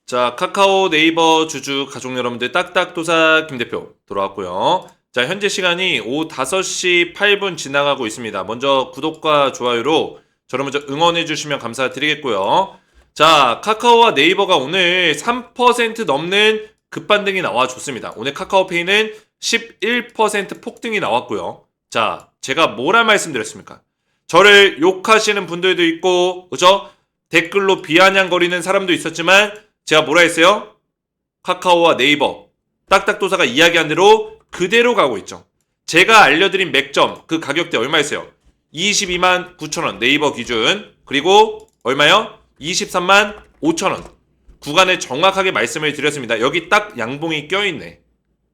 자, 카카오 네이버 주주 가족 여러분들 딱딱도사 김대표 돌아왔고요. 자, 현재 시간이 오후 5시 8분 지나가고 있습니다. 먼저 구독과 좋아요로 저를 먼저 응원해 주시면 감사드리겠고요. 자, 카카오와 네이버가 오늘 3% 넘는 급반등이 나와줬습니다. 오늘 카카오페이는 11% 폭등이 나왔고요. 자, 제가 뭐라 말씀드렸습니까? 저를 욕하시는 분들도 있고, 그죠? 댓글로 비아냥거리는 사람도 있었지만 제가 뭐라 했어요? 카카오와 네이버 딱딱도사가 이야기한 대로 그대로 가고 있죠. 제가 알려드린 맥점 그 가격대 얼마였어요? 22만 9천원 네이버 기준, 그리고 얼마요? 23만 5천원 구간을 정확하게 말씀을 드렸습니다. 여기 딱 양봉이 껴있네.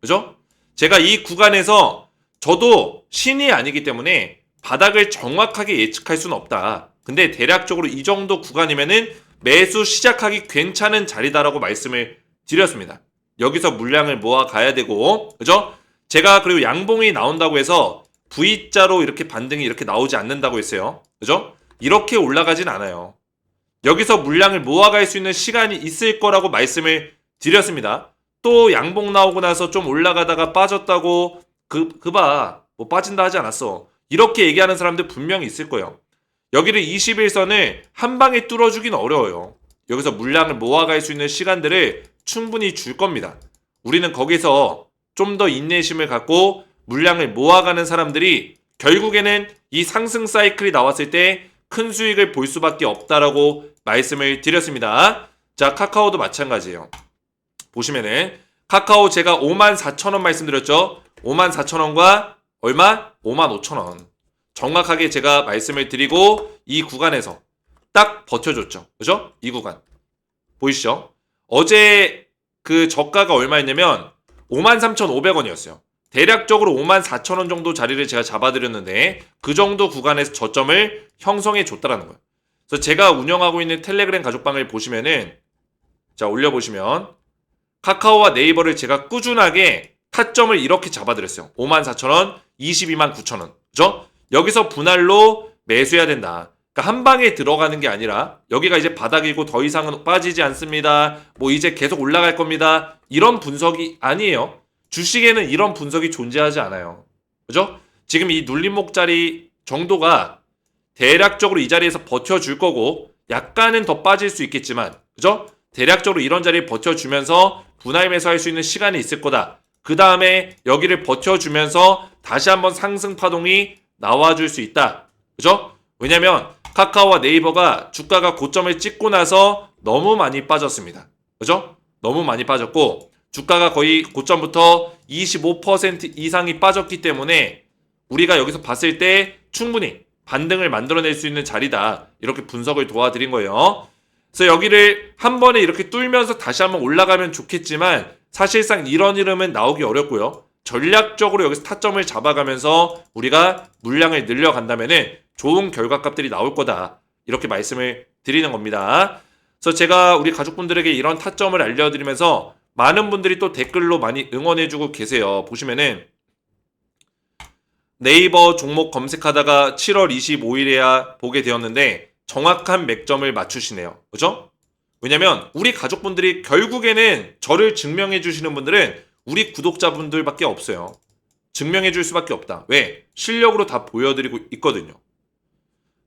그죠? 제가 이 구간에서 저도 신이 아니기 때문에 바닥을 정확하게 예측할 수는 없다. 근데 대략적으로 이 정도 구간이면은 매수 시작하기 괜찮은 자리다라고 말씀을 드렸습니다. 여기서 물량을 모아 가야 되고, 그죠? 제가 그리고 양봉이 나온다고 해서 V자로 이렇게 반등이 이렇게 나오지 않는다고 했어요. 그죠? 이렇게 올라가진 않아요. 여기서 물량을 모아갈 수 있는 시간이 있을 거라고 말씀을 드렸습니다. 또 양봉 나오고 나서 좀 올라가다가 빠졌다고 뭐 빠진다 하지 않았어. 이렇게 얘기하는 사람들 분명히 있을 거예요. 여기를 21선을 한 방에 뚫어주긴 어려워요. 여기서 물량을 모아갈 수 있는 시간들을 충분히 줄 겁니다. 우리는 거기서 좀 더 인내심을 갖고 물량을 모아가는 사람들이 결국에는 이 상승 사이클이 나왔을 때 큰 수익을 볼 수밖에 없다라고 말씀을 드렸습니다. 자, 카카오도 마찬가지예요. 보시면은 카카오 제가 54,000원 말씀드렸죠. 54,000원과 얼마? 55,000원. 정확하게 제가 말씀을 드리고 이 구간에서 딱 버텨줬죠. 그죠? 이 구간. 보이시죠? 어제 그 저가가 얼마였냐면 53,500원이었어요. 대략적으로 54,000원 정도 자리를 제가 잡아드렸는데 그 정도 구간에서 저점을 형성해 줬다라는 거예요. 그래서 제가 운영하고 있는 텔레그램 가족방을 보시면은, 자, 올려보시면 카카오와 네이버를 제가 꾸준하게 타점을 이렇게 잡아드렸어요. 54,000원, 22만 9천원. 그죠? 여기서 분할로 매수해야 된다. 그러니까 한 방에 들어가는 게 아니라 여기가 이제 바닥이고 더 이상은 빠지지 않습니다. 뭐 이제 계속 올라갈 겁니다. 이런 분석이 아니에요. 주식에는 이런 분석이 존재하지 않아요. 그죠? 지금 이 눌림목자리 정도가 대략적으로 이 자리에서 버텨줄 거고 약간은 더 빠질 수 있겠지만, 그죠? 대략적으로 이런 자리를 버텨주면서 분할 매수할 수 있는 시간이 있을 거다. 그 다음에 여기를 버텨주면서 다시 한번 상승 파동이 나와줄 수 있다. 그죠? 왜냐면 카카오와 네이버가 주가가 고점을 찍고 나서 너무 많이 빠졌습니다. 그죠? 너무 많이 빠졌고 주가가 거의 고점부터 25% 이상이 빠졌기 때문에 우리가 여기서 봤을 때 충분히 반등을 만들어낼 수 있는 자리다. 이렇게 분석을 도와드린 거예요. 그래서 여기를 한 번에 이렇게 뚫면서 다시 한번 올라가면 좋겠지만 사실상 이런 흐름은 나오기 어렵고요. 전략적으로 여기서 타점을 잡아가면서 우리가 물량을 늘려간다면은 좋은 결과값들이 나올 거다. 이렇게 말씀을 드리는 겁니다. 그래서 제가 우리 가족분들에게 이런 타점을 알려드리면서 많은 분들이 또 댓글로 많이 응원해주고 계세요. 보시면은 네이버 종목 검색하다가 7월 25일에야 보게 되었는데 정확한 맥점을 맞추시네요. 그죠? 왜냐면 우리 가족분들이 결국에는 저를 증명해 주시는 분들은 우리 구독자분들밖에 없어요. 증명해 줄 수밖에 없다. 왜? 실력으로 다 보여드리고 있거든요.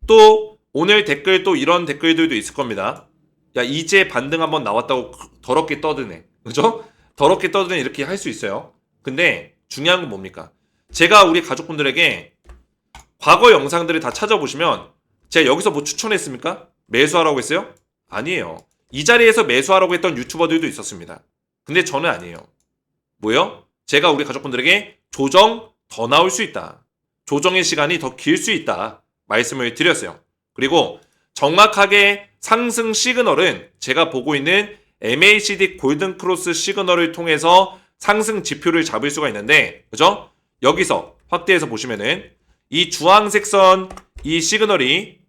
또 오늘 댓글 또 이런 댓글들도 있을 겁니다. 야, 이제 반등 한번 나왔다고 더럽게 떠드네. 그죠? 더럽게 떠드네 이렇게 할 수 있어요. 근데 중요한 건 뭡니까? 제가 우리 가족분들에게 과거 영상들을 다 찾아보시면 제가 여기서 뭐 추천했습니까? 매수하라고 했어요? 아니에요. 이 자리에서 매수하라고 했던 유튜버들도 있었습니다. 근데 저는 아니에요. 뭐요? 제가 우리 가족분들에게 조정 더 나올 수 있다. 조정의 시간이 더 길 수 있다. 말씀을 드렸어요. 그리고 정확하게 상승 시그널은 제가 보고 있는 MACD 골든 크로스 시그널을 통해서 상승 지표를 잡을 수가 있는데, 그죠? 여기서 확대해서 보시면은 이 주황색 선, 이 시그널이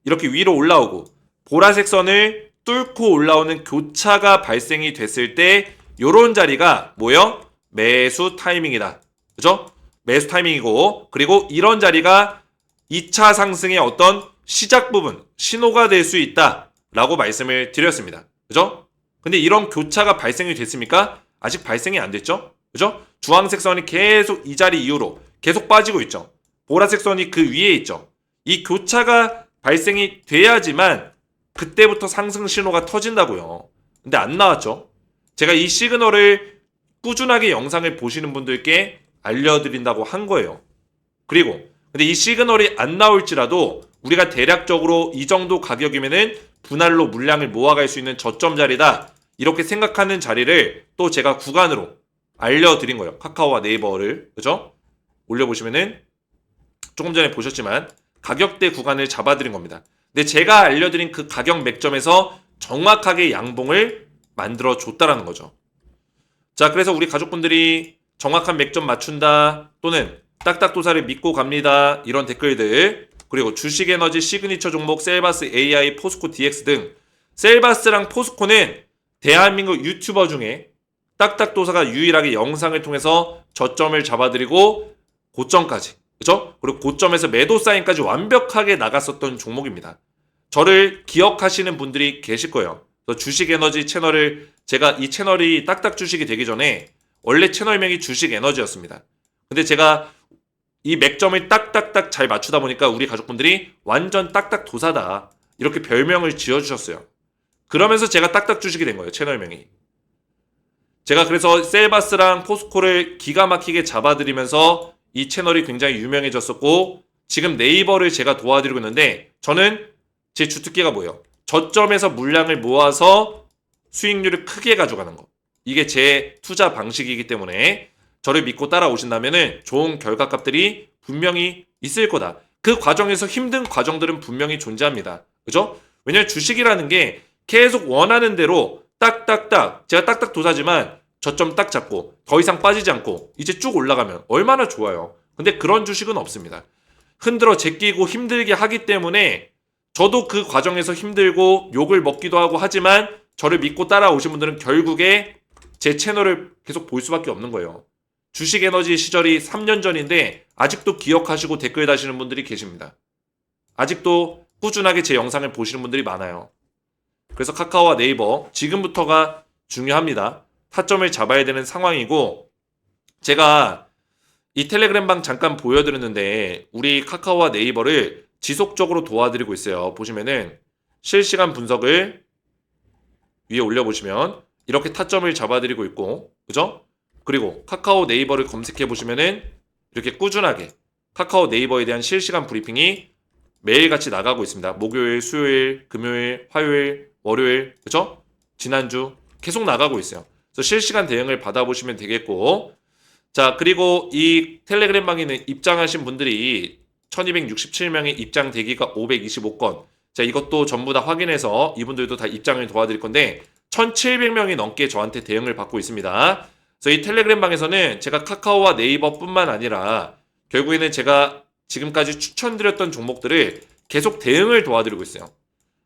이렇게 위로 올라오고 보라색 선을 뚫고 올라오는 교차가 발생이 됐을 때 요런 자리가 뭐요? 매수 타이밍이다. 그죠? 매수 타이밍이고, 그리고 이런 자리가 2차 상승의 어떤 시작 부분, 신호가 될 수 있다 라고 말씀을 드렸습니다. 그죠? 근데 이런 교차가 발생이 됐습니까? 아직 발생이 안 됐죠? 그죠? 주황색 선이 계속 이 자리 이후로 계속 빠지고 있죠. 보라색 선이 그 위에 있죠. 이 교차가 발생이 돼야지만 그때부터 상승 신호가 터진다고요. 근데 안 나왔죠. 제가 이 시그널을 꾸준하게 영상을 보시는 분들께 알려드린다고 한 거예요. 그리고 근데 이 시그널이 안 나올지라도 우리가 대략적으로 이 정도 가격이면은 분할로 물량을 모아갈 수 있는 저점 자리다. 이렇게 생각하는 자리를 또 제가 구간으로 알려드린 거예요. 카카오와 네이버를. 그죠? 올려보시면은 조금 전에 보셨지만 가격대 구간을 잡아드린 겁니다. 근데 제가 알려드린 그 가격 맥점에서 정확하게 양봉을 만들어 줬다라는 거죠. 자, 그래서 우리 가족분들이 정확한 맥점 맞춘다 또는 딱딱도사를 믿고 갑니다. 이런 댓글들, 그리고 주식에너지 시그니처 종목 셀바스 AI 포스코 DX 등 셀바스랑 포스코는 대한민국 유튜버 중에 딱딱도사가 유일하게 영상을 통해서 저점을 잡아드리고 고점까지, 그죠? 그리고 고점에서 매도 사인까지 완벽하게 나갔었던 종목입니다. 저를 기억하시는 분들이 계실 거예요. 주식에너지 채널을, 제가 이 채널이 딱딱 주식이 되기 전에 원래 채널명이 주식에너지였습니다. 근데 제가 이 맥점을 딱딱딱 잘 맞추다 보니까 우리 가족분들이 완전 딱딱 도사다 이렇게 별명을 지어주셨어요. 그러면서 제가 딱딱 주식이 된 거예요. 채널명이. 제가 그래서 셀바스랑 포스코를 기가 막히게 잡아드리면서 이 채널이 굉장히 유명해졌었고, 지금 네이버를 제가 도와드리고 있는데, 저는 제 주특기가 뭐예요? 저점에서 물량을 모아서 수익률을 크게 가져가는 거. 이게 제 투자 방식이기 때문에 저를 믿고 따라오신다면 좋은 결과값들이 분명히 있을 거다. 그 과정에서 힘든 과정들은 분명히 존재합니다. 그죠? 왜냐면 주식이라는 게 계속 원하는 대로 딱딱딱, 제가 딱딱 도사지만 저점 딱 잡고 더 이상 빠지지 않고 이제 쭉 올라가면 얼마나 좋아요. 근데 그런 주식은 없습니다. 흔들어 제끼고 힘들게 하기 때문에 저도 그 과정에서 힘들고 욕을 먹기도 하고 하지만 저를 믿고 따라오신 분들은 결국에 제 채널을 계속 볼 수밖에 없는 거예요. 주식에너지 시절이 3년 전인데 아직도 기억하시고 댓글 다시는 분들이 계십니다. 아직도 꾸준하게 제 영상을 보시는 분들이 많아요. 그래서 카카오와 네이버 지금부터가 중요합니다. 타점을 잡아야 되는 상황이고, 제가 이 텔레그램방 잠깐 보여드렸는데 우리 카카오와 네이버를 지속적으로 도와드리고 있어요. 보시면은 실시간 분석을 위에 올려보시면 이렇게 타점을 잡아드리고 있고, 그죠? 그리고 카카오 네이버를 검색해 보시면은 이렇게 꾸준하게 카카오 네이버에 대한 실시간 브리핑이 매일같이 나가고 있습니다. 목요일, 수요일, 금요일, 화요일, 월요일, 그죠? 지난주 계속 나가고 있어요. 그래서 실시간 대응을 받아보시면 되겠고, 자, 그리고 이 텔레그램방에는 입장하신 분들이 1267명의 입장 대기가 525건. 자, 이것도 전부 다 확인해서 이분들도 다 입장을 도와드릴 건데 1700명이 넘게 저한테 대응을 받고 있습니다. 그래서 이 텔레그램방에서는 제가 카카오와 네이버뿐만 아니라 결국에는 제가 지금까지 추천드렸던 종목들을 계속 대응을 도와드리고 있어요.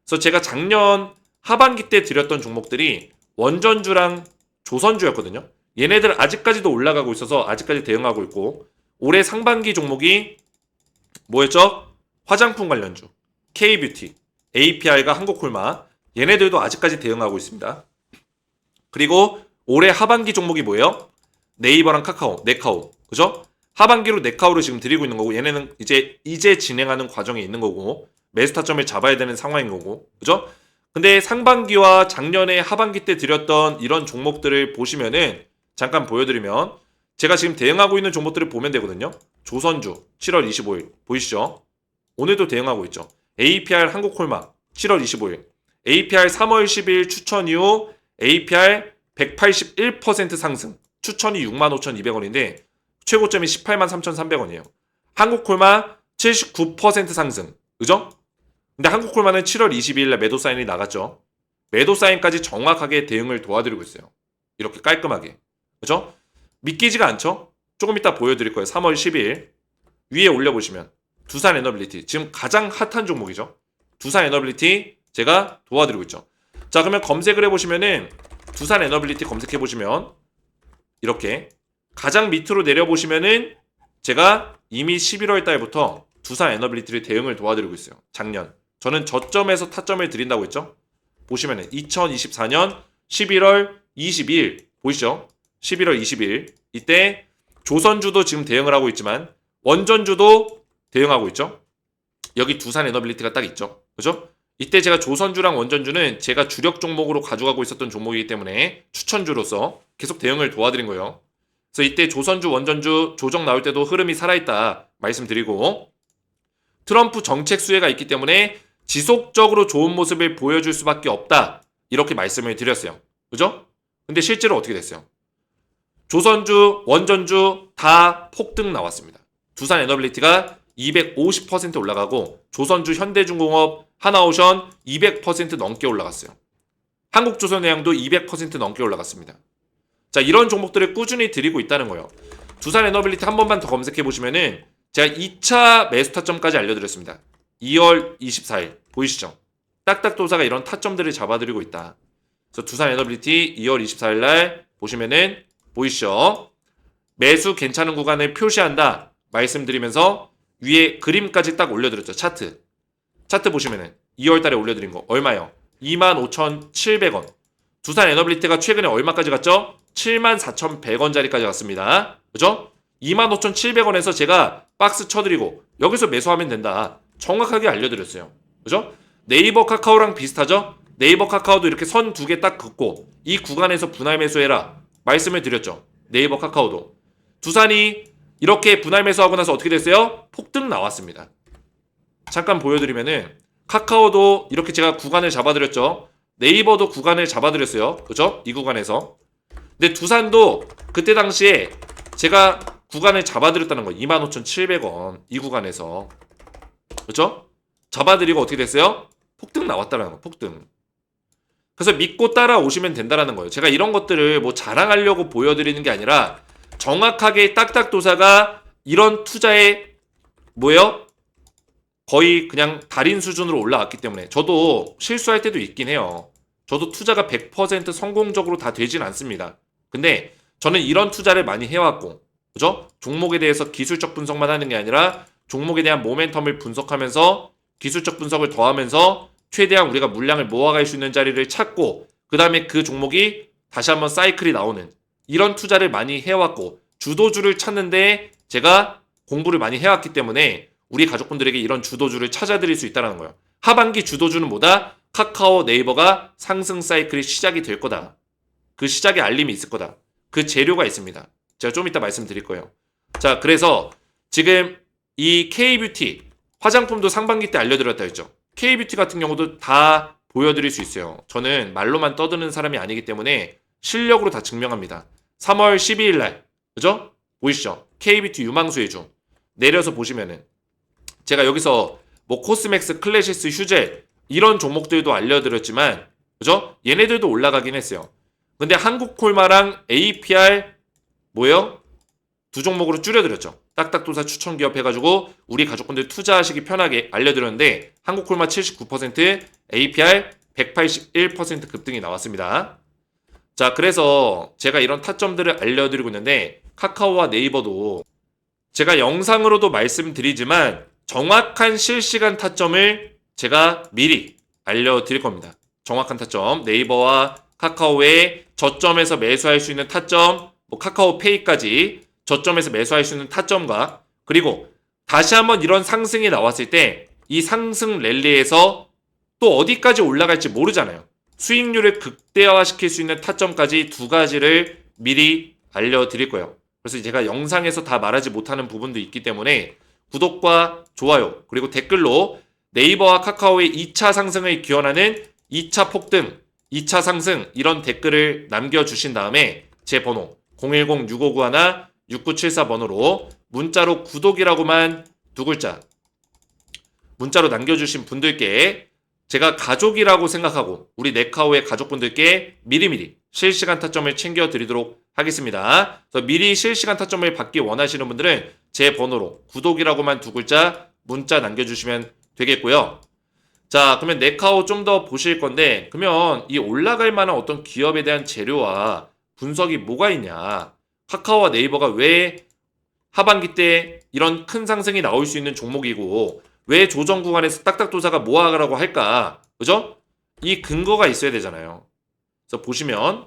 그래서 제가 작년 하반기 때 드렸던 종목들이 원전주랑 조선주였거든요. 얘네들 아직까지도 올라가고 있어서 아직까지 대응하고 있고, 올해 상반기 종목이 뭐였죠? 화장품 관련주, K뷰티, APR과 한국콜마, 얘네들도 아직까지 대응하고 있습니다. 그리고 올해 하반기 종목이 뭐예요? 네이버랑 카카오, 네카오, 그죠? 하반기로 네카오를 지금 드리고 있는 거고, 얘네는 이제 진행하는 과정에 있는 거고, 매수 타점을 잡아야 되는 상황인 거고, 그죠? 근데 상반기와 작년에 하반기 때 드렸던 이런 종목들을 보시면은, 잠깐 보여드리면 제가 지금 대응하고 있는 종목들을 보면 되거든요. 조선주 7월 25일 보이시죠? 오늘도 대응하고 있죠. APR 한국콜마 7월 25일, APR 3월 10일 추천 이후 APR 181% 상승, 추천이 65,200원인데 최고점이 183,300원이에요. 한국콜마 79% 상승, 그죠? 근데 한국콜마는 7월 22일에 매도 사인이 나갔죠. 매도 사인까지 정확하게 대응을 도와드리고 있어요. 이렇게 깔끔하게, 그죠? 믿기지가 않죠? 조금 이따 보여드릴 거예요. 3월 10일 위에 올려보시면 두산 에너빌리티, 지금 가장 핫한 종목이죠. 두산 에너빌리티 제가 도와드리고 있죠. 자, 그러면 검색을 해보시면은 두산 에너빌리티 검색해보시면 이렇게 가장 밑으로 내려보시면은 제가 이미 11월 달부터 두산 에너빌리티를 대응을 도와드리고 있어요. 작년 저는 저점에서 타점을 드린다고 했죠. 보시면은 2024년 11월 22일 보이시죠? 11월 20일 이때 조선주도 지금 대응을 하고 있지만 원전주도 대응하고 있죠. 여기 두산 에너빌리티가 딱 있죠. 그죠? 이때 제가 조선주랑 원전주는 제가 주력 종목으로 가져가고 있었던 종목이기 때문에 추천주로서 계속 대응을 도와드린 거예요. 그래서 이때 조선주, 원전주 조정 나올 때도 흐름이 살아있다 말씀드리고 트럼프 정책 수혜가 있기 때문에 지속적으로 좋은 모습을 보여줄 수밖에 없다 이렇게 말씀을 드렸어요. 그죠? 근데 실제로 어떻게 됐어요? 조선주, 원전주 다 폭등 나왔습니다. 두산 에너빌리티가 250% 올라가고 조선주, 현대중공업, 하나오션 200% 넘게 올라갔어요. 한국조선해양도 200% 넘게 올라갔습니다. 자, 이런 종목들을 꾸준히 드리고 있다는 거예요. 두산 에너빌리티 한 번만 더 검색해 보시면은 제가 2차 매수 타점까지 알려드렸습니다. 2월 24일 보이시죠? 딱딱도사가 이런 타점들을 잡아드리고 있다. 그래서 두산 에너빌리티 2월 24일 날 보시면은 보이시죠? 매수 괜찮은 구간을 표시한다 말씀드리면서 위에 그림까지 딱 올려드렸죠. 차트 보시면은 2월 달에 올려드린 거 얼마요? 25,700원. 두산 에너빌리티가 최근에 얼마까지 갔죠? 74,100원짜리까지 갔습니다. 그죠? 25,700원에서 제가 박스 쳐드리고 여기서 매수하면 된다. 정확하게 알려드렸어요. 그죠? 네이버 카카오랑 비슷하죠? 네이버 카카오도 이렇게 선 두 개 딱 긋고 이 구간에서 분할 매수해라 말씀을 드렸죠. 네이버 카카오도. 두산이 이렇게 분할 매수하고 나서 어떻게 됐어요? 폭등 나왔습니다. 잠깐 보여드리면은 카카오도 이렇게 제가 구간을 잡아드렸죠. 네이버도 구간을 잡아드렸어요. 그죠? 이 구간에서. 근데 두산도 그때 당시에 제가 구간을 잡아드렸다는 거예요. 25,700원 이 구간에서. 그죠? 잡아드리고 어떻게 됐어요? 폭등 나왔다는 거예요. 폭등. 그래서 믿고 따라오시면 된다는 거예요. 제가 이런 것들을 뭐 자랑하려고 보여드리는 게 아니라 정확하게 딱딱도사가 이런 투자에 뭐예요? 거의 그냥 달인 수준으로 올라왔기 때문에 저도 실수할 때도 있긴 해요. 저도 투자가 100% 성공적으로 다 되진 않습니다. 근데 저는 이런 투자를 많이 해왔고 그죠? 종목에 대해서 기술적 분석만 하는 게 아니라 종목에 대한 모멘텀을 분석하면서 기술적 분석을 더하면서 최대한 우리가 물량을 모아갈 수 있는 자리를 찾고 그 다음에 그 종목이 다시 한번 사이클이 나오는 이런 투자를 많이 해왔고 주도주를 찾는데 제가 공부를 많이 해왔기 때문에 우리 가족분들에게 이런 주도주를 찾아드릴 수 있다는 거예요. 하반기 주도주는 뭐다? 카카오, 네이버가 상승 사이클이 시작이 될 거다. 그 시작의 알림이 있을 거다. 그 재료가 있습니다. 제가 좀 이따 말씀드릴 거예요. 자, 그래서 지금 이 K뷰티 화장품도 상반기 때 알려드렸다 했죠. K뷰티 같은 경우도 다 보여드릴 수 있어요. 저는 말로만 떠드는 사람이 아니기 때문에 실력으로 다 증명합니다. 3월 12일 날 그죠? 보이시죠? K뷰티 유망수의 주 내려서 보시면은 제가 여기서 뭐 코스맥스, 클래시스, 휴젤 이런 종목들도 알려드렸지만 그죠? 얘네들도 올라가긴 했어요. 근데 한국콜마랑 APR 뭐예요? 두 종목으로 줄여드렸죠. 딱딱도사 추천기업 해가지고 우리 가족분들 투자하시기 편하게 알려드렸는데 한국콜마 79%, APR 181% 급등이 나왔습니다. 자, 그래서 제가 이런 타점들을 알려드리고 있는데 카카오와 네이버도 제가 영상으로도 말씀드리지만 정확한 실시간 타점을 제가 미리 알려드릴 겁니다. 정확한 타점, 네이버와 카카오의 저점에서 매수할 수 있는 타점, 뭐 카카오페이까지 저점에서 매수할 수 있는 타점과 그리고 다시 한번 이런 상승이 나왔을 때 이 상승 랠리에서 또 어디까지 올라갈지 모르잖아요. 수익률을 극대화시킬 수 있는 타점까지 두 가지를 미리 알려드릴 거예요. 그래서 제가 영상에서 다 말하지 못하는 부분도 있기 때문에 구독과 좋아요 그리고 댓글로 네이버와 카카오의 2차 상승을 기원하는 2차 폭등, 2차 상승 이런 댓글을 남겨주신 다음에 제 번호 010-6591-6974번호로 문자로 구독이라고만 두 글자 문자로 남겨주신 분들께 제가 가족이라고 생각하고 우리 네카오의 가족분들께 미리미리 실시간 타점을 챙겨드리도록 하겠습니다. 그래서 미리 실시간 타점을 받기 원하시는 분들은 제 번호로 구독이라고만 두 글자 문자 남겨주시면 되겠고요. 자, 그러면 네카오 좀 더 보실 건데 그러면 이 올라갈 만한 어떤 기업에 대한 재료와 분석이 뭐가 있냐. 카카오와 네이버가 왜 하반기 때 이런 큰 상승이 나올 수 있는 종목이고 왜 조정 구간에서 딱딱도사가 모아가라고 할까? 그죠? 이 근거가 있어야 되잖아요. 그래서 보시면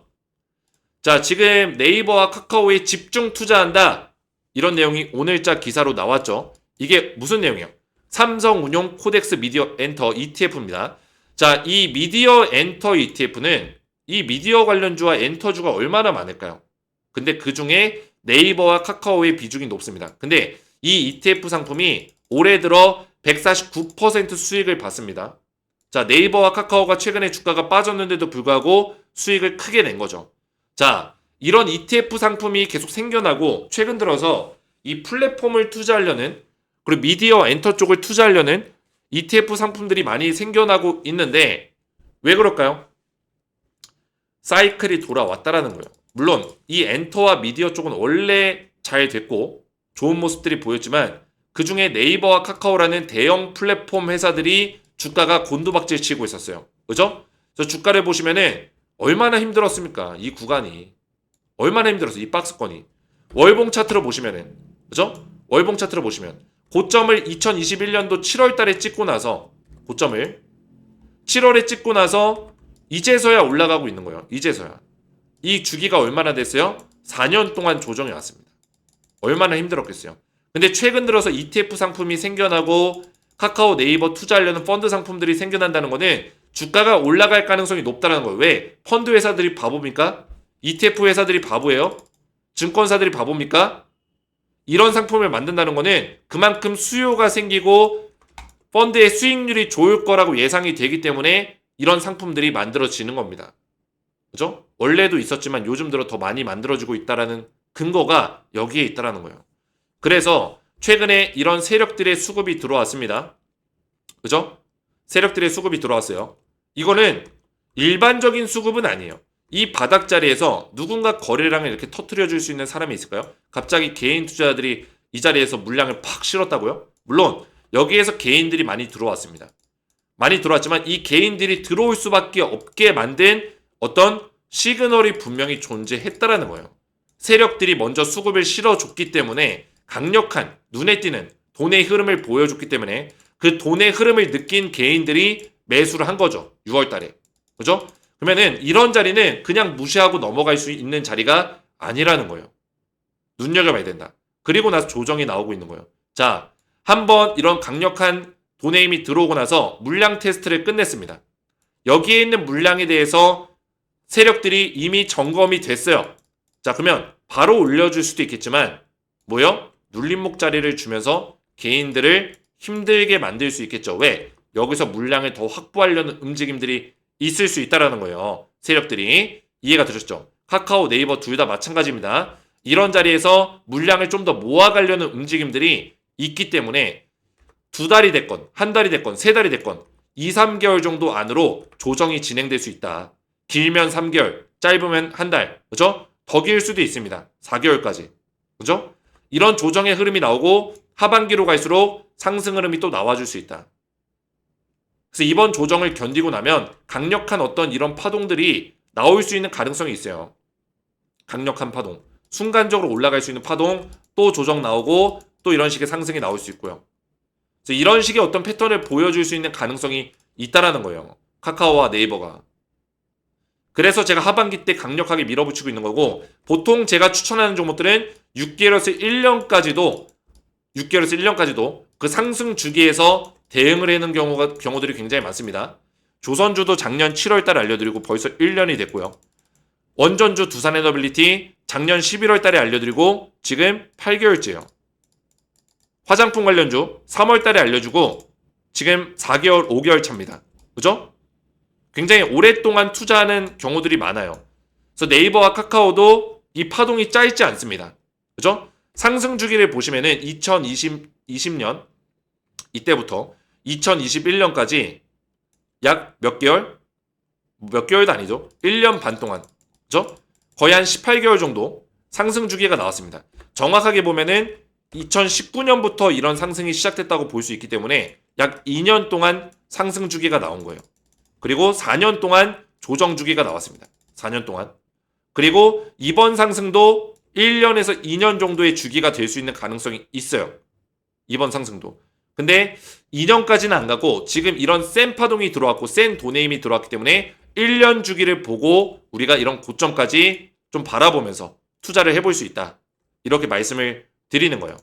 자, 지금 네이버와 카카오에 집중 투자한다. 이런 내용이 오늘자 기사로 나왔죠. 이게 무슨 내용이에요? 삼성운용 코덱스 미디어 엔터 ETF입니다. 자, 이 미디어 엔터 ETF는 이 미디어 관련주와 엔터주가 얼마나 많을까요? 근데 그 중에 네이버와 카카오의 비중이 높습니다. 근데 이 ETF 상품이 올해 들어 149% 수익을 봤습니다. 자, 네이버와 카카오가 최근에 주가가 빠졌는데도 불구하고 수익을 크게 낸 거죠. 자, 이런 ETF 상품이 계속 생겨나고 최근 들어서 이 플랫폼을 투자하려는 그리고 미디어 엔터 쪽을 투자하려는 ETF 상품들이 많이 생겨나고 있는데 왜 그럴까요? 사이클이 돌아왔다라는 거예요. 물론 이 엔터와 미디어 쪽은 원래 잘 됐고 좋은 모습들이 보였지만 그 중에 네이버와 카카오라는 대형 플랫폼 회사들이 주가가 곤두박질 치고 있었어요. 그죠? 그래서 주가를 보시면은 얼마나 힘들었습니까? 이 구간이. 얼마나 힘들었어, 이 박스권이. 월봉 차트로 보시면은, 그죠? 월봉 차트로 보시면, 고점을 2021년도 7월 달에 찍고 나서, 고점을 7월에 찍고 나서, 이제서야 올라가고 있는 거예요. 이제서야. 이 주기가 얼마나 됐어요? 4년 동안 조정이 왔습니다. 얼마나 힘들었겠어요. 근데 최근 들어서 ETF 상품이 생겨나고, 카카오 네이버 투자하려는 펀드 상품들이 생겨난다는 거는 주가가 올라갈 가능성이 높다는 거예요. 왜? 펀드 회사들이 바보입니까? ETF 회사들이 바보예요? 증권사들이 바보입니까? 이런 상품을 만든다는 거는 그만큼 수요가 생기고 펀드의 수익률이 좋을 거라고 예상이 되기 때문에 이런 상품들이 만들어지는 겁니다. 그죠? 원래도 있었지만 요즘 들어 더 많이 만들어지고 있다라는 근거가 여기에 있다라는 거예요. 그래서 최근에 이런 세력들의 수급이 들어왔습니다. 그죠? 세력들의 수급이 들어왔어요. 이거는 일반적인 수급은 아니에요. 이 바닥 자리에서 누군가 거래량을 이렇게 터트려 줄 수 있는 사람이 있을까요? 갑자기 개인 투자자들이 이 자리에서 물량을 팍 실었다고요? 물론 여기에서 개인들이 많이 들어왔습니다. 많이 들어왔지만 이 개인들이 들어올 수밖에 없게 만든 어떤 시그널이 분명히 존재했다라는 거예요. 세력들이 먼저 수급을 실어줬기 때문에 강력한 눈에 띄는 돈의 흐름을 보여줬기 때문에 그 돈의 흐름을 느낀 개인들이 매수를 한 거죠. 6월 달에. 그죠? 그러면은 이런 자리는 그냥 무시하고 넘어갈 수 있는 자리가 아니라는 거예요. 눈여겨봐야 된다. 그리고 나서 조정이 나오고 있는 거예요. 자, 한번 이런 강력한 돈의 힘이 들어오고 나서 물량 테스트를 끝냈습니다. 여기에 있는 물량에 대해서 세력들이 이미 점검이 됐어요. 자, 그러면 바로 올려줄 수도 있겠지만 뭐요? 눌림목 자리를 주면서 개인들을 힘들게 만들 수 있겠죠. 왜? 여기서 물량을 더 확보하려는 움직임들이 있을 수 있다라는 거예요. 세력들이. 이해가 되셨죠? 카카오, 네이버 둘 다 마찬가지입니다. 이런 자리에서 물량을 좀 더 모아가려는 움직임들이 있기 때문에 2달이 됐건, 1달이 됐건, 3달이 됐건 2, 3개월 정도 안으로 조정이 진행될 수 있다. 길면 3개월, 짧으면 1달. 그죠? 더 길 수도 있습니다. 4개월까지. 그죠? 이런 조정의 흐름이 나오고 하반기로 갈수록 상승 흐름이 또 나와줄 수 있다. 그래서 이번 조정을 견디고 나면 강력한 어떤 이런 파동들이 나올 수 있는 가능성이 있어요. 강력한 파동. 순간적으로 올라갈 수 있는 파동, 또 조정 나오고 또 이런 식의 상승이 나올 수 있고요. 그래서 이런 식의 어떤 패턴을 보여줄 수 있는 가능성이 있다라는 거예요. 카카오와 네이버가. 그래서 제가 하반기 때 강력하게 밀어붙이고 있는 거고 보통 제가 추천하는 종목들은 6개월에서 1년까지도 그 상승 주기에서 대응을 하는 경우들이 굉장히 많습니다. 조선주도 작년 7월 달에 알려드리고 벌써 1년이 됐고요. 원전주 두산에너빌리티 작년 11월 달에 알려드리고 지금 8개월째예요. 화장품 관련주 3월 달에 알려주고 지금 4개월, 5개월 차입니다. 그죠? 굉장히 오랫동안 투자하는 경우들이 많아요. 그래서 네이버와 카카오도 이 파동이 짧지 않습니다. 그죠? 상승 주기를 보시면은 2020년 이때부터 2021년까지 약 몇 개월? 몇 개월도 아니죠. 1년 반 동안. 그죠? 거의 한 18개월 정도 상승 주기가 나왔습니다. 정확하게 보면은 2019년부터 이런 상승이 시작됐다고 볼 수 있기 때문에 약 2년 동안 상승 주기가 나온 거예요. 그리고 4년 동안 조정 주기가 나왔습니다. 4년 동안. 그리고 이번 상승도 1년에서 2년 정도의 주기가 될 수 있는 가능성이 있어요. 이번 상승도. 근데 2년까지는 안 가고 지금 이런 센 파동이 들어왔고 센 돈의 힘이 들어왔기 때문에 1년 주기를 보고 우리가 이런 고점까지 좀 바라보면서 투자를 해볼 수 있다. 이렇게 말씀을 드리는 거예요.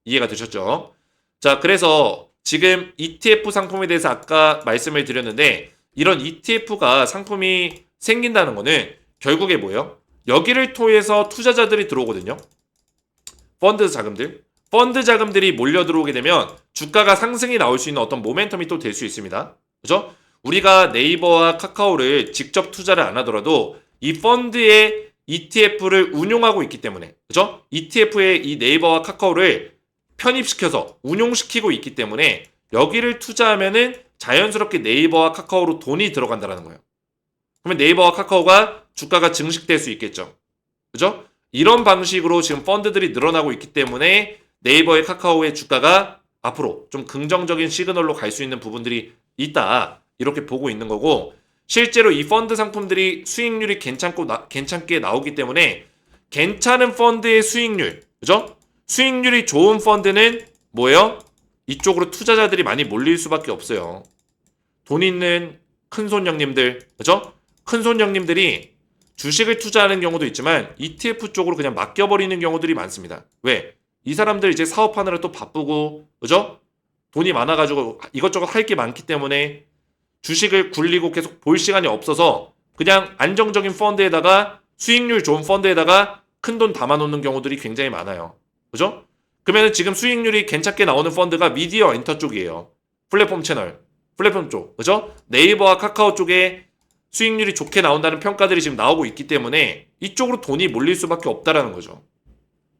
이해가 되셨죠? 자, 그래서 지금 ETF 상품에 대해서 아까 말씀을 드렸는데 이런 ETF가 상품이 생긴다는 거는 결국에 뭐예요? 여기를 통해서 투자자들이 들어오거든요. 펀드 자금들이 몰려 들어오게 되면 주가가 상승이 나올 수 있는 어떤 모멘텀이 또 될 수 있습니다. 그죠? 우리가 네이버와 카카오를 직접 투자를 안 하더라도 이 펀드에 ETF를 운용하고 있기 때문에, 그죠? ETF에 이 네이버와 카카오를 편입시켜서 운용시키고 있기 때문에 여기를 투자하면은 자연스럽게 네이버와 카카오로 돈이 들어간다는 거예요. 그러면 네이버와 카카오가 주가가 증식될 수 있겠죠. 그죠? 이런 방식으로 지금 펀드들이 늘어나고 있기 때문에 네이버의 카카오의 주가가 앞으로 좀 긍정적인 시그널로 갈 수 있는 부분들이 있다. 이렇게 보고 있는 거고, 실제로 이 펀드 상품들이 수익률이 괜찮게 나오기 때문에 괜찮은 펀드의 수익률, 그죠? 수익률이 좋은 펀드는 뭐예요? 이쪽으로 투자자들이 많이 몰릴 수밖에 없어요. 돈 있는 큰손 형님들, 그죠? 큰손 형님들이 주식을 투자하는 경우도 있지만 ETF 쪽으로 그냥 맡겨버리는 경우들이 많습니다. 왜? 이 사람들 이제 사업하느라 또 바쁘고, 그죠? 돈이 많아가지고 이것저것 할 게 많기 때문에 주식을 굴리고 계속 볼 시간이 없어서 그냥 안정적인 펀드에다가 수익률 좋은 펀드에다가 큰 돈 담아놓는 경우들이 굉장히 많아요. 그죠? 그러면 지금 수익률이 괜찮게 나오는 펀드가 미디어 엔터 쪽이에요. 플랫폼 채널, 플랫폼 쪽, 그죠? 네이버와 카카오 쪽에 수익률이 좋게 나온다는 평가들이 지금 나오고 있기 때문에 이쪽으로 돈이 몰릴 수밖에 없다라는 거죠.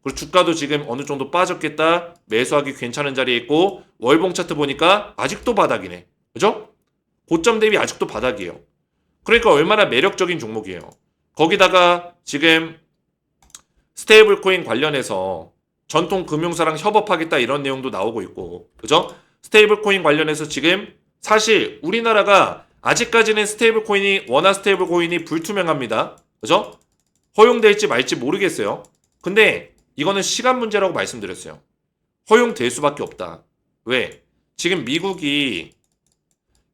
그리고 주가도 지금 어느 정도 빠졌겠다. 매수하기 괜찮은 자리에 있고 월봉 차트 보니까 아직도 바닥이네. 그죠? 고점 대비 아직도 바닥이에요. 그러니까 얼마나 매력적인 종목이에요. 거기다가 지금 스테이블 코인 관련해서 전통 금융사랑 협업하겠다 이런 내용도 나오고 있고, 그죠? 스테이블 코인 관련해서 지금 사실 우리나라가 아직까지는 원화 스테이블 코인이 불투명합니다. 그죠? 허용될지 말지 모르겠어요. 근데 이거는 시간 문제라고 말씀드렸어요. 허용될 수밖에 없다. 왜? 지금 미국이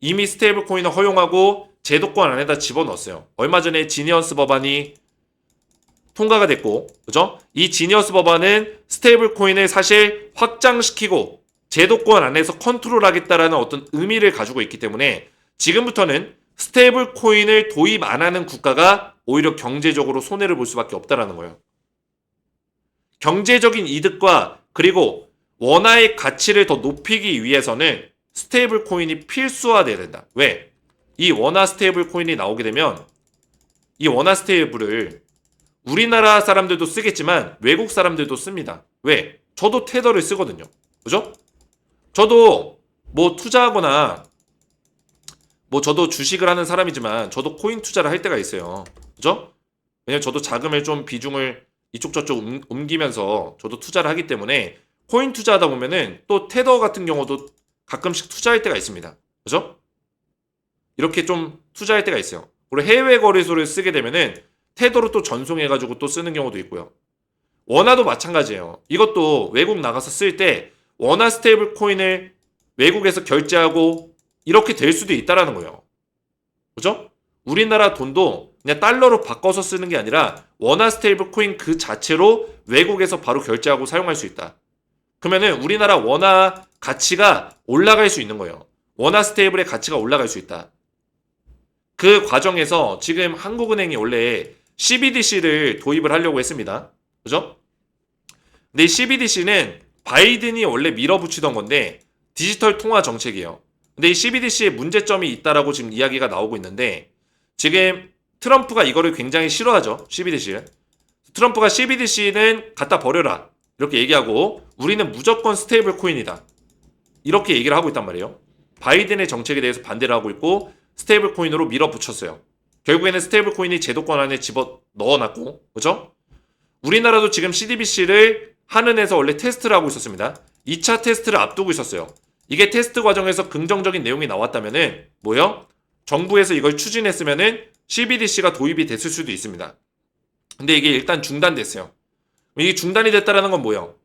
이미 스테이블 코인을 허용하고 제도권 안에다 집어넣었어요. 얼마 전에 지니어스 법안이 통과가 됐고, 그죠? 이 지니어스 법안은 스테이블 코인을 사실 확장시키고 제도권 안에서 컨트롤하겠다라는 어떤 의미를 가지고 있기 때문에 지금부터는 스테이블 코인을 도입 안 하는 국가가 오히려 경제적으로 손해를 볼 수밖에 없다라는 거예요. 경제적인 이득과 그리고 원화의 가치를 더 높이기 위해서는 스테이블 코인이 필수화돼야 된다. 왜? 이 원화 스테이블 코인이 나오게 되면 이 원화 스테이블을 우리나라 사람들도 쓰겠지만 외국 사람들도 씁니다. 왜? 저도 테더를 쓰거든요. 그죠? 저도 뭐 투자하거나 저도 주식을 하는 사람이지만 저도 코인 투자를 할 때가 있어요. 그죠? 왜냐면 저도 자금을 좀 비중을 이쪽 저쪽 옮기면서 저도 투자를 하기 때문에 코인 투자하다 보면은 또 테더 같은 경우도 가끔씩 투자할 때가 있습니다. 그죠? 이렇게 좀 투자할 때가 있어요. 그리고 해외 거래소를 쓰게 되면은 테더로 또 전송해가지고 또 쓰는 경우도 있고요. 원화도 마찬가지예요. 이것도 외국 나가서 쓸 때 원화 스테이블 코인을 외국에서 결제하고 이렇게 될 수도 있다라는 거예요. 그죠? 우리나라 돈도 그냥 달러로 바꿔서 쓰는 게 아니라 원화 스테이블 코인 그 자체로 외국에서 바로 결제하고 사용할 수 있다. 그러면은 우리나라 원화 가치가 올라갈 수 있는 거예요. 원화 스테이블의 가치가 올라갈 수 있다. 그 과정에서 지금 한국은행이 원래 CBDC를 도입을 하려고 했습니다. 그죠? 근데 이 CBDC는 바이든이 원래 밀어붙이던 건데 디지털 통화 정책이에요. 근데 이 CBDC에 문제점이 있다라고 지금 이야기가 나오고 있는데 지금 트럼프가 이거를 굉장히 싫어하죠. CBDC를. 트럼프가 CBDC는 갖다 버려라. 이렇게 얘기하고 우리는 무조건 스테이블 코인이다. 이렇게 얘기를 하고 있단 말이에요. 바이든의 정책에 대해서 반대를 하고 있고 스테이블 코인으로 밀어붙였어요. 결국에는 스테이블 코인이 제도권 안에 집어 넣어놨고, 그죠? 우리나라도 지금 CBDC를 한은에서 원래 테스트를 하고 있었습니다. 2차 테스트를 앞두고 있었어요. 이게 테스트 과정에서 긍정적인 내용이 나왔다면은 뭐요? 정부에서 이걸 추진했으면은 CBDC가 도입이 됐을 수도 있습니다. 근데 이게 일단 중단됐어요. 이게 중단이 됐다라는 건 뭐예요?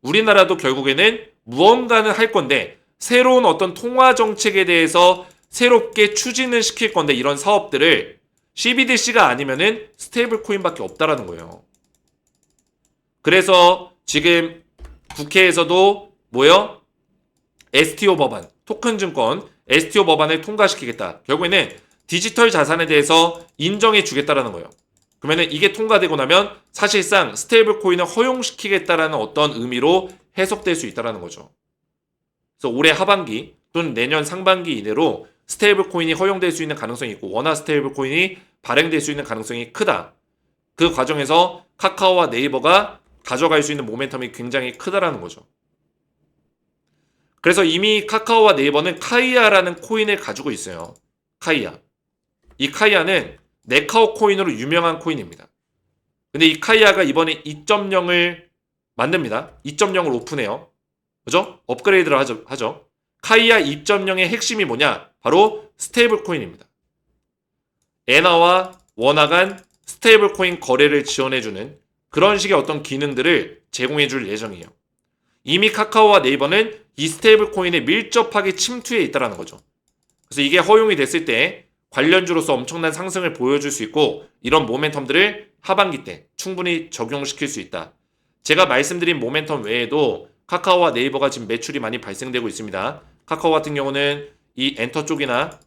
우리나라도 결국에는 무언가는 할 건데 새로운 어떤 통화 정책에 대해서 새롭게 추진을 시킬 건데 이런 사업들을 CBDC가 아니면은 스테이블 코인밖에 없다라는 거예요. 그래서 지금 국회에서도 뭐요? STO 법안, 토큰 증권 STO 법안을 통과시키겠다. 결국에는 디지털 자산에 대해서 인정해 주겠다라는 거예요. 그러면은 이게 통과되고 나면 사실상 스테이블 코인을 허용시키겠다라는 어떤 의미로 해석될 수 있다라는 거죠. 그래서 올해 하반기 또는 내년 상반기 이내로 스테이블 코인이 허용될 수 있는 가능성이 있고 원화 스테이블 코인이 발행될 수 있는 가능성이 크다. 그 과정에서 카카오와 네이버가 가져갈 수 있는 모멘텀이 굉장히 크다라는 거죠. 그래서 이미 카카오와 네이버는 카이아라는 코인을 가지고 있어요. 카이아. 이 카이아는 네카오 코인으로 유명한 코인입니다. 근데 이 카이아가 이번에 2.0을 만듭니다. 2.0을 오픈해요. 그죠? 업그레이드를 하죠. 카이아 2.0의 핵심이 뭐냐? 바로 스테이블 코인입니다. 엔화와 원화 간 스테이블 코인 거래를 지원해주는 그런 식의 어떤 기능들을 제공해줄 예정이에요. 이미 카카오와 네이버는 이 스테이블 코인에 밀접하게 침투해 있다는 거죠. 그래서 이게 허용이 됐을 때 관련주로서 엄청난 상승을 보여줄 수 있고 이런 모멘텀들을 하반기 때 충분히 적용시킬 수 있다. 제가 말씀드린 모멘텀 외에도 카카오와 네이버가 지금 매출이 많이 발생되고 있습니다. 카카오 같은 경우는 이 엔터 쪽이나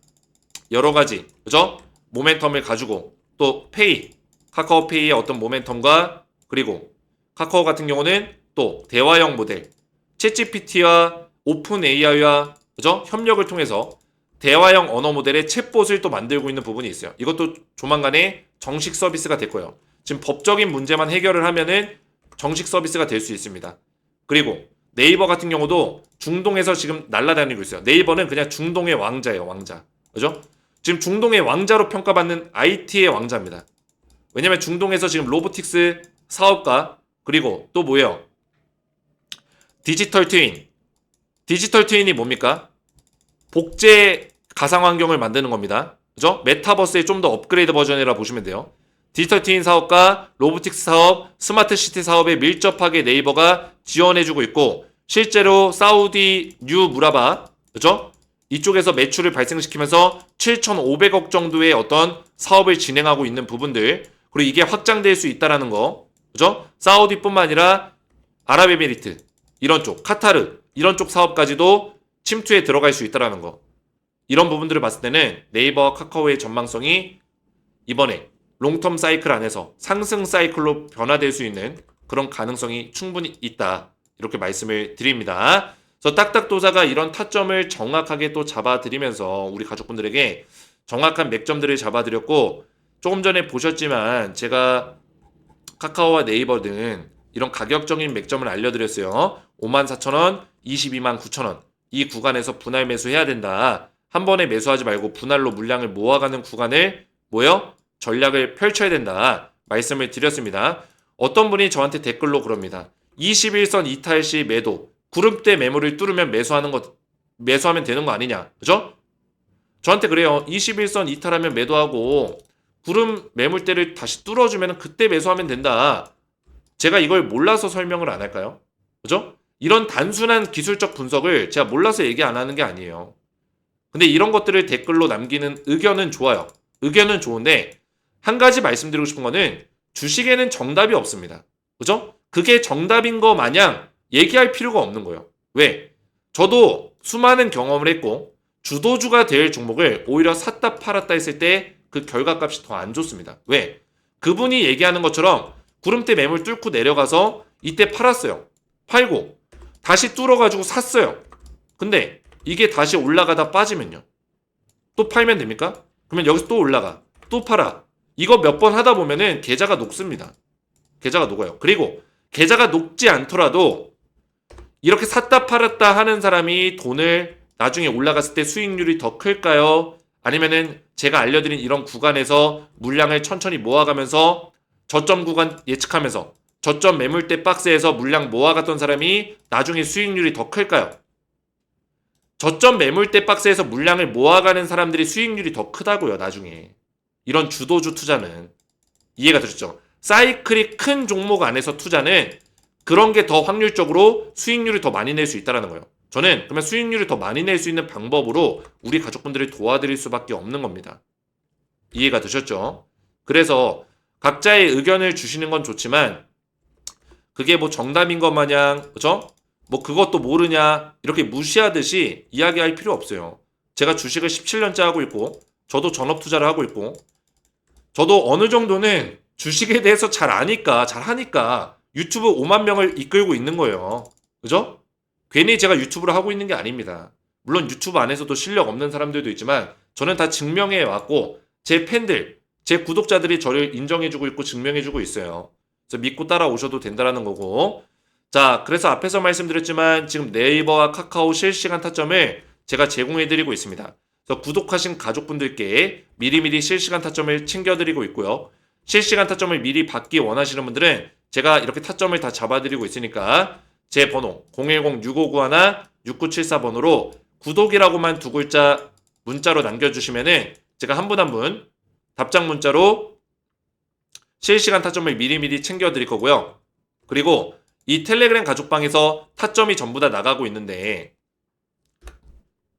여러 가지 그죠? 모멘텀을 가지고 또 페이, 카카오페이의 어떤 모멘텀과 그리고 카카오 같은 경우는 또 대화형 모델, 챗GPT와 오픈 AI와 그죠? 협력을 통해서 대화형 언어 모델의 챗봇을 또 만들고 있는 부분이 있어요. 이것도 조만간에 정식 서비스가 될 거예요. 지금 법적인 문제만 해결을 하면은 정식 서비스가 될 수 있습니다. 그리고 네이버 같은 경우도 중동에서 지금 날아다니고 있어요. 네이버는 그냥 중동의 왕자예요, 왕자. 그죠? 지금 중동의 왕자로 평가받는 IT의 왕자입니다. 왜냐면 중동에서 지금 로보틱스 사업가 그리고 또 뭐예요? 디지털 트윈. 디지털 트윈이 뭡니까? 복제 가상환경을 만드는 겁니다. 그죠? 메타버스의 좀 더 업그레이드 버전이라 보시면 돼요. 디지털 트윈 사업과 로보틱스 사업, 스마트 시티 사업에 밀접하게 네이버가 지원해주고 있고 실제로 사우디 뉴 무라바 그죠? 이쪽에서 매출을 발생시키면서 7,500억 정도의 어떤 사업을 진행하고 있는 부분들 그리고 이게 확장될 수 있다라는 거 그죠? 사우디뿐만 아니라 아랍에미리트 이런 쪽, 카타르 이런 쪽 사업까지도 침투에 들어갈 수 있다라는 거 이런 부분들을 봤을 때는 네이버와 카카오의 전망성이 이번에 롱텀 사이클 안에서 상승 사이클로 변화될 수 있는 그런 가능성이 충분히 있다. 이렇게 말씀을 드립니다. 그래서 딱딱도사가 이런 타점을 정확하게 또 잡아드리면서 우리 가족분들에게 정확한 맥점들을 잡아드렸고 조금 전에 보셨지만 제가 카카오와 네이버 등 이런 가격적인 맥점을 알려드렸어요. 54,000원, 229,000원 이 구간에서 분할 매수해야 된다. 한 번에 매수하지 말고 분할로 물량을 모아가는 구간을 전략을 펼쳐야 된다. 말씀을 드렸습니다. 어떤 분이 저한테 댓글로 그럽니다. 21선 이탈 시 매도, 구름대 매물을 뚫으면 매수하면 되는 거 아니냐. 그죠? 저한테 그래요. 21선 이탈하면 매도하고 구름 매물대를 다시 뚫어주면 그때 매수하면 된다. 제가 이걸 몰라서 설명을 안 할까요? 그죠? 이런 단순한 기술적 분석을 제가 몰라서 얘기 안 하는 게 아니에요. 근데 이런 것들을 댓글로 남기는 의견은 좋아요. 의견은 좋은데 한 가지 말씀드리고 싶은 거는 주식에는 정답이 없습니다. 그죠? 그게 정답인 거 마냥 얘기할 필요가 없는 거예요. 왜? 저도 수많은 경험을 했고 주도주가 될 종목을 오히려 샀다 팔았다 했을 때 그 결과값이 더 안 좋습니다. 왜? 그분이 얘기하는 것처럼 구름대 매물 뚫고 내려가서 이때 팔았어요. 팔고 다시 뚫어가지고 샀어요. 근데 이게 다시 올라가다 빠지면요. 또 팔면 됩니까? 그러면 여기서 또 올라가. 또 팔아. 이거 몇 번 하다 보면은 계좌가 녹습니다. 계좌가 녹아요. 그리고 계좌가 녹지 않더라도 이렇게 샀다 팔았다 하는 사람이 돈을 나중에 올라갔을 때 수익률이 더 클까요? 아니면은 제가 알려드린 이런 구간에서 물량을 천천히 모아가면서 저점 구간 예측하면서 저점 매물대 박스에서 물량 모아갔던 사람이 나중에 수익률이 더 클까요? 저점 매물대 박스에서 물량을 모아가는 사람들이 수익률이 더 크다고요. 나중에. 이런 주도주 투자는. 이해가 되셨죠? 사이클이 큰 종목 안에서 투자는 그런 게 더 확률적으로 수익률이 더 많이 낼 수 있다는 거예요. 저는 그러면 수익률을 더 많이 낼 수 있는 방법으로 우리 가족분들을 도와드릴 수밖에 없는 겁니다. 이해가 되셨죠? 그래서 각자의 의견을 주시는 건 좋지만 그게 뭐 정답인 것 마냥, 그죠? 뭐 그것도 모르냐 이렇게 무시하듯이 이야기할 필요 없어요. 제가 주식을 17년째 하고 있고 저도 전업 투자를 하고 있고 저도 어느 정도는 주식에 대해서 잘 아니까 잘 하니까 유튜브 5만 명을 이끌고 있는 거예요. 그죠? 괜히 제가 유튜브를 하고 있는 게 아닙니다. 물론 유튜브 안에서도 실력 없는 사람들도 있지만 저는 다 증명해 왔고 제 팬들, 제 구독자들이 저를 인정해주고 있고 증명해주고 있어요. 그래서 믿고 따라오셔도 된다라는 거고. 자, 그래서 앞에서 말씀드렸지만 지금 네이버와 카카오 실시간 타점을 제가 제공해드리고 있습니다. 그래서 구독하신 가족분들께 미리미리 실시간 타점을 챙겨드리고 있고요. 실시간 타점을 미리 받기 원하시는 분들은 제가 이렇게 타점을 다 잡아드리고 있으니까 제 번호 010-6591-6974번호로 구독이라고만 두 글자 문자로 남겨주시면은 제가 한 분 한 분 답장 문자로 실시간 타점을 미리미리 챙겨드릴 거고요. 그리고 이 텔레그램 가족방에서 타점이 전부 다 나가고 있는데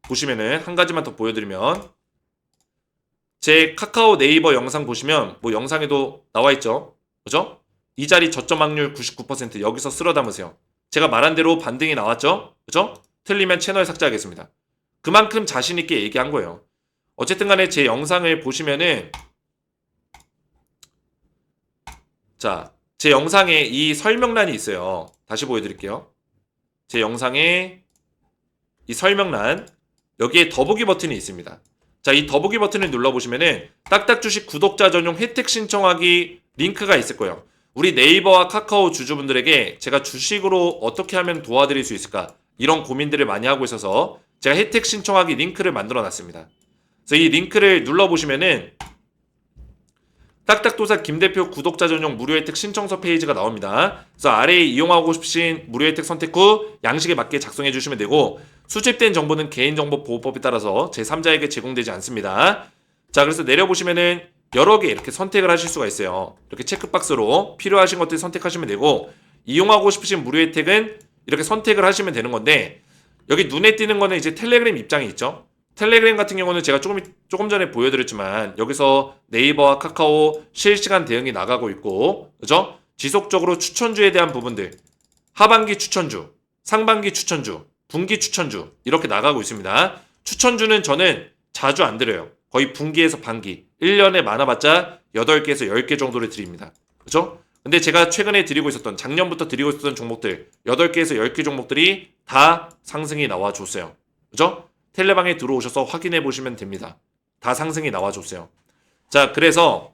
보시면은 한 가지만 더 보여드리면 제 카카오 네이버 영상 보시면 뭐 영상에도 나와 있죠. 그죠? 이 자리 저점 확률 99% 여기서 쓸어 담으세요. 제가 말한 대로 반등이 나왔죠? 그죠? 틀리면 채널 삭제하겠습니다. 그만큼 자신 있게 얘기한 거예요. 어쨌든 간에 제 영상을 보시면은 자, 제 영상에 이 설명란이 있어요. 다시 보여드릴게요. 제 영상에 이 설명란 여기에 더보기 버튼이 있습니다. 자, 이 더보기 버튼을 눌러보시면은 딱딱주식 구독자 전용 혜택 신청하기 링크가 있을 거예요. 우리 네이버와 카카오 주주분들에게 제가 주식으로 어떻게 하면 도와드릴 수 있을까 이런 고민들을 많이 하고 있어서 제가 혜택 신청하기 링크를 만들어 놨습니다. 그래서 이 링크를 눌러보시면은 딱딱도사 김대표 구독자 전용 무료 혜택 신청서 페이지가 나옵니다. 그래서 아래에 이용하고 싶으신 무료 혜택 선택 후 양식에 맞게 작성해 주시면 되고 수집된 정보는 개인정보 보호법에 따라서 제3자에게 제공되지 않습니다. 자, 그래서 내려보시면은 여러 개 이렇게 선택을 하실 수가 있어요. 이렇게 체크박스로 필요하신 것들 선택하시면 되고 이용하고 싶으신 무료 혜택은 이렇게 선택을 하시면 되는 건데 여기 눈에 띄는 거는 이제 텔레그램 입장이 있죠. 텔레그램 같은 경우는 제가 조금 전에 보여드렸지만 여기서 네이버와 카카오 실시간 대응이 나가고 있고 그죠? 지속적으로 추천주에 대한 부분들 하반기 추천주, 상반기 추천주, 분기 추천주 이렇게 나가고 있습니다. 추천주는 저는 자주 안 드려요. 거의 분기에서 반기 1년에 많아봤자 8개에서 10개 정도를 드립니다. 그죠? 근데 제가 최근에 드리고 있었던 작년부터 드리고 있었던 종목들 8개에서 10개 종목들이 다 상승이 나와줬어요. 그죠? 텔레방에 들어오셔서 확인해 보시면 됩니다. 다 상승이 나와줬어요. 자, 그래서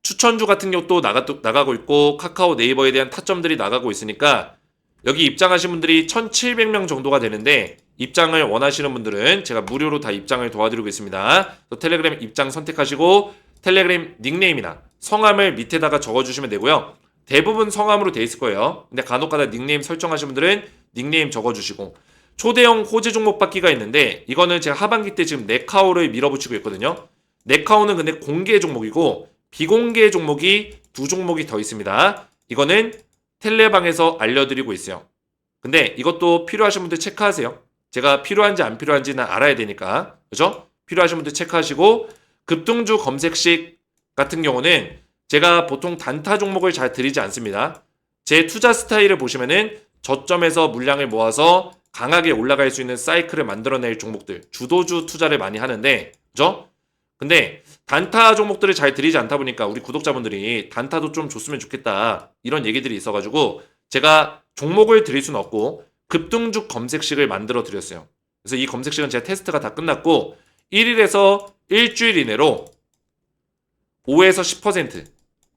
추천주 같은 경우도 나가고 있고 카카오 네이버에 대한 타점들이 나가고 있으니까 여기 입장하신 분들이 1,700명 정도가 되는데 입장을 원하시는 분들은 제가 무료로 다 입장을 도와드리고 있습니다. 또 텔레그램 입장 선택하시고 텔레그램 닉네임이나 성함을 밑에다가 적어주시면 되고요. 대부분 성함으로 돼 있을 거예요. 근데 간혹가다 닉네임 설정하신 분들은 닉네임 적어주시고 초대형 호재 종목 받기가 있는데 이거는 제가 하반기 때 지금 네카오를 밀어붙이고 있거든요. 네카오는 근데 공개 종목이고 비공개 종목이 두 종목이 더 있습니다. 이거는 텔레방에서 알려드리고 있어요. 근데 이것도 필요하신 분들 체크하세요. 제가 필요한지 안 필요한지는 알아야 되니까. 그죠? 필요하신 분들 체크하시고 급등주 검색식 같은 경우는 제가 보통 단타 종목을 잘 드리지 않습니다. 제 투자 스타일을 보시면은 저점에서 물량을 모아서 강하게 올라갈 수 있는 사이클을 만들어낼 종목들 주도주 투자를 많이 하는데 그죠? 근데 단타 종목들을 잘 드리지 않다 보니까 우리 구독자분들이 단타도 좀 줬으면 좋겠다 이런 얘기들이 있어가지고 제가 종목을 드릴 수는 없고 급등주 검색식을 만들어 드렸어요. 그래서 이 검색식은 제가 테스트가 다 끝났고 1일에서 일주일 이내로 5에서 10%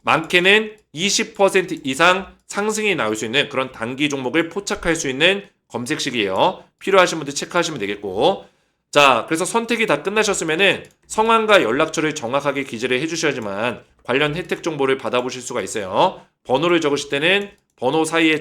많게는 20% 이상 상승이 나올 수 있는 그런 단기 종목을 포착할 수 있는 검색식이에요. 필요하신 분들 체크하시면 되겠고 자, 그래서 선택이 다 끝나셨으면은 성함과 연락처를 정확하게 기재를 해주셔야지만 관련 혜택 정보를 받아보실 수가 있어요. 번호를 적으실 때는 번호 사이에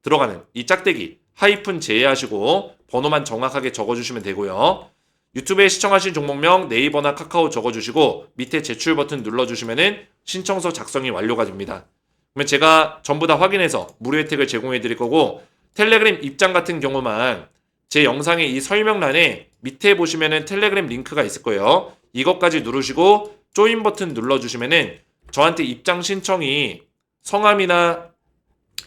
들어가는 이 짝대기 하이픈 제외하시고 번호만 정확하게 적어주시면 되고요. 유튜브에 시청하신 종목명 네이버나 카카오 적어주시고 밑에 제출 버튼 눌러주시면은 신청서 작성이 완료가 됩니다. 그러면 제가 전부 다 확인해서 무료 혜택을 제공해 드릴 거고 텔레그램 입장 같은 경우만 제 영상의 이 설명란에 밑에 보시면은 텔레그램 링크가 있을 거예요. 이것까지 누르시고 조인 버튼 눌러주시면은 저한테 입장 신청이 성함이나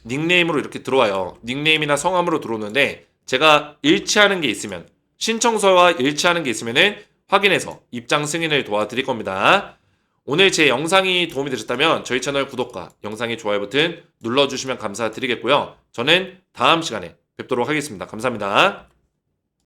닉네임으로 이렇게 들어와요. 닉네임이나 성함으로 들어오는데 제가 일치하는 게 있으면 신청서와 일치하는 게 있으면은 확인해서 입장 승인을 도와드릴 겁니다. 오늘 제 영상이 도움이 되셨다면 저희 채널 구독과 영상의 좋아요 버튼 눌러주시면 감사드리겠고요. 저는 다음 시간에 뵙도록 하겠습니다. 감사합니다.